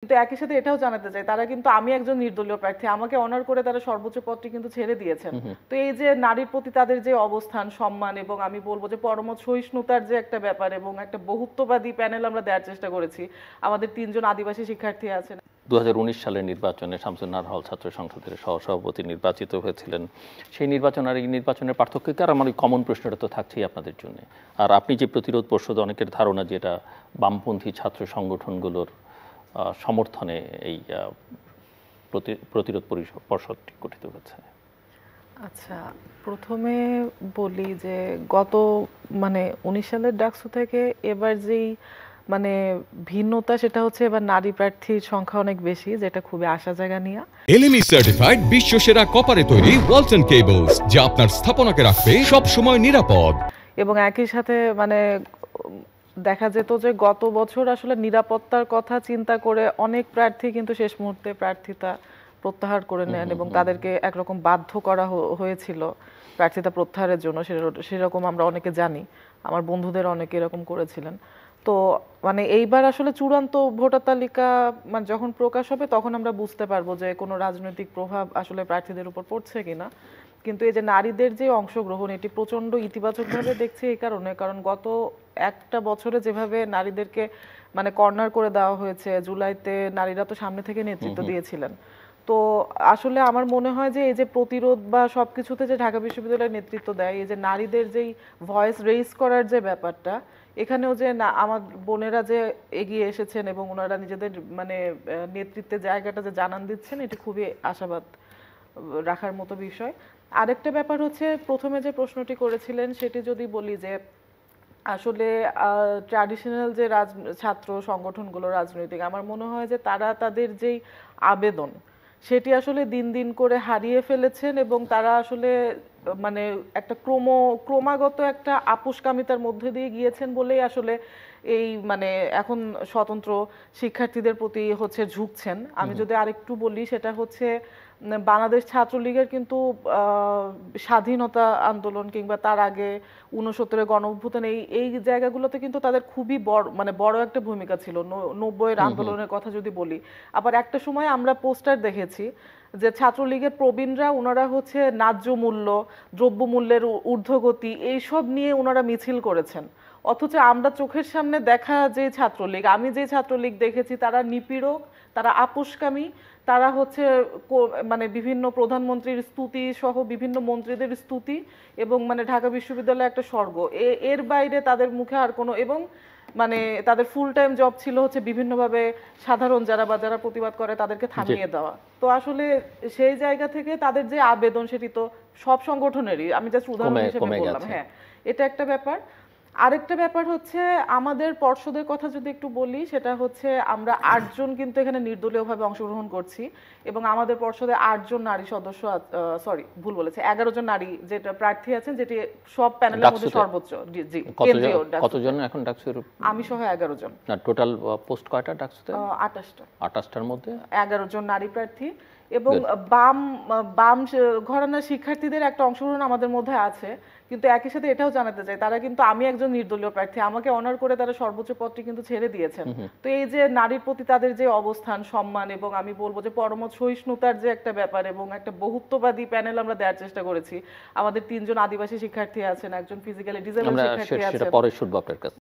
কিন্তু একই সাথে এটাও জানাতে চাই তারা কিন্তু আমি একজন নির্দলীয় প্রার্থী আমাকে অনার করে তারা সর্বোচ্চ পদটি কিন্তু ছেড়ে দিয়েছেন। তো এই যে নারীর প্রতি তাদের যে অবস্থান সম্মান এবং আমি বলবো যে পরমত সহিষ্ণুতার যে একটা ব্যাপার এবং একটা বহুত্ববাদী প্যানেল আমরা দেওয়ার চেষ্টা করেছি। আমাদের ৩ জন আদিবাসী শিক্ষার্থী আছেন। 2019 সালের নির্বাচনে শামসুন্নাহার হল ছাত্র সংসদের সহসভাপতি নির্বাচিত হয়েছিলেন। সেই নির্বাচন আর এই নির্বাচনের পার্থক্য কি? আর আমার ওই কমন প্রশ্নটা তো থাকছেই আপনাদের জন্য। আর আপনি যে প্রতিরোধ পর্ষদ, অনেকের ধারণা যে এটা বামপন্থী ছাত্র সংগঠনগুলোর সমর্থনে এই প্রতিরোধ পর্ষদটি গঠিত হয়েছে। আচ্ছা, প্রথমে বলি যে গত 19 সালের ডাকসু থেকে এবার যেই ভিন্নতা সেটা হচ্ছে এবার নারী প্রার্থীর সংখ্যা অনেক বেশি, যেটা খুবই আশা জায়গা নিয়ে। এলএমই সার্টিফাইড বিশ্ব সেরা কপারে তৈরি ওয়ালটন কেবলস, যা আপনার স্থাপনাকে রাখবে সব সময় নিরাপদ। এবং একই সাথে দেখা যেত যে গত বছর আসলে নিরাপত্তার কথা চিন্তা করে অনেক প্রার্থী কিন্তু শেষ মুহূর্তে প্রার্থিতা প্রত্যাহার করে নেন এবং তাদেরকে একরকম বাধ্য করা হয়েছিল প্রার্থিতা প্রত্যাহারের জন্য। সেরকম আমরা অনেকে জানি, আমার বন্ধুদের অনেকে এরকম করেছিলেন। তো এইবার আসলে চূড়ান্ত ভোটার তালিকা যখন প্রকাশ হবে তখন আমরা বুঝতে পারবো যে কোনো রাজনৈতিক প্রভাব আসলে প্রার্থীদের উপর পড়ছে কিনা। কিন্তু এই যে নারীদের যে অংশগ্রহণ, এটি প্রচন্ড ইতিবাচকভাবে দেখছি এই কারণ গত একটা বছরে যেভাবে নারীদেরকে কর্নার করে দেওয়া হয়েছে, জুলাইতে নারীরা তো সামনে থেকে নেতৃত্ব দিয়েছিলেন। তো আসলে আমার মনে হয় যে এই যে প্রতিরোধ বা সবকিছুতে যে ঢাকা বিশ্ববিদ্যালয়ের নেতৃত্ব দেয়, এই যে নারীদের যেই ভয়েস রেইজ করার যে ব্যাপারটা, এখানেও যে আমার বোনেরা যে এগিয়ে এসেছেন এবং ওনারা নিজেদের নেতৃত্বের জায়গাটা যে জানান দিচ্ছেন, এটি খুবই আশাবাদ রাখার মতো বিষয়। আরেকটা ব্যাপার হচ্ছে, প্রথমে যে প্রশ্নটি করেছিলেন সেটি যদি বলি যে আসলে ট্র্যাডিশনাল যে ছাত্র সংগঠনগুলো রাজনৈতিক, আমার মনে হয় যে তারা তাদের যেই আবেদন সেটি আসলে দিন দিন করে হারিয়ে ফেলেছেন এবং তারা আসলে একটা ক্রমাগত একটা আপোষকামিতার মধ্যে দিয়ে গিয়েছেন বলেই আসলে এই এখন স্বতন্ত্র শিক্ষার্থীদের প্রতি হচ্ছে ঝুঁকছেন। আমি যদি আরেকটু বলি, সেটা হচ্ছে বাংলাদেশ ছাত্রলীগের কিন্তু স্বাধীনতা আন্দোলন কিংবা তার আগে 69-এর গণঅভ্যুত্থান, এই জায়গাগুলোতে কিন্তু তাদের খুবই বড় একটা ভূমিকা ছিল। 90-এর আন্দোলনের কথা যদি বলি, আবার একটা সময় আমরা পোস্টার দেখেছি যে ছাত্রলীগের প্রবীণরা ওনারা হচ্ছে ন্যায্য মূল্য, দ্রব্যমূল্যের ঊর্ধ্বগতি, এইসব নিয়ে ওনারা মিছিল করেছেন। অথচ আমরা চোখের সামনে দেখা যে ছাত্রলীগ, আমি যে ছাত্রলীগ দেখেছি, তারা নিপীড়ক, তারা আপোষকামী, তারা হচ্ছে বিভিন্ন প্রধানমন্ত্রীর স্তুতি সহ বিভিন্ন মন্ত্রীদের স্তুতি এবং ঢাকা বিশ্ববিদ্যালয় একটা স্বর্গ, এর বাইরে তাদের মুখে আর কোনো, এবং তাদের ফুল টাইম জব ছিল হচ্ছে বিভিন্নভাবে সাধারণ যারা প্রতিবাদ করে তাদেরকে থামিয়ে দেওয়া। তো আসলে সেই জায়গা থেকে তাদের যে আবেদন, সেটি তো সব সংগঠনেরই, আমি জাস্ট উদাহরণ হিসেবে বললাম। হ্যাঁ, এটা একটা ব্যাপার। আরেকটা ব্যাপার হচ্ছে আমাদের পর্ষদের কথা যদি একটু বলি, সেটা হচ্ছে আমরা 8 জন কিন্তু এখানে নির্দলীয়ভাবে অংশগ্রহণ করছি এবং আমাদের পর্ষদে 8 জন নারী সদস্য, সরি ভুল বলেছে, 11 জন নারী যেটা প্রার্থী আছেন, যেটি সব প্যানেলের মধ্যে সর্বোচ্চ। জি, কতজন এখন ডাকসুর? আমি সহ 11 জন। না, টোটাল পোস্ট কয়টা ডাকসুতে? 28টা। 28টার মধ্যে 11 জন নারী প্রার্থী এবং বাম ঘরানার শিক্ষার্থীদের একটা অংশগ্রহণ আমাদের মধ্যে আছে। কিন্তু একই সাথে এটাও জানাতে চাই তারা কিন্তু আমি একজন নির্দলীয় প্রার্থী আমাকে অনার করে তারা সর্বোচ্চ পদটি কিন্তু ছেড়ে দিয়েছেন। তো এই যে নারীর প্রতি তাদের যে অবস্থান সম্মান এবং আমি বলবো যে পরমত সহিষ্ণুতার যে একটা ব্যাপার এবং একটা বহুত্ববাদী প্যানেল আমরা দেওয়ার চেষ্টা করেছি। আমাদের 3 জন আদিবাসী শিক্ষার্থী আছেন, একজন ফিজিক্যালি ডিসেবল শিক্ষার্থী আছেন। আমরা সেটা পরে শুনবো আপনার কাছে।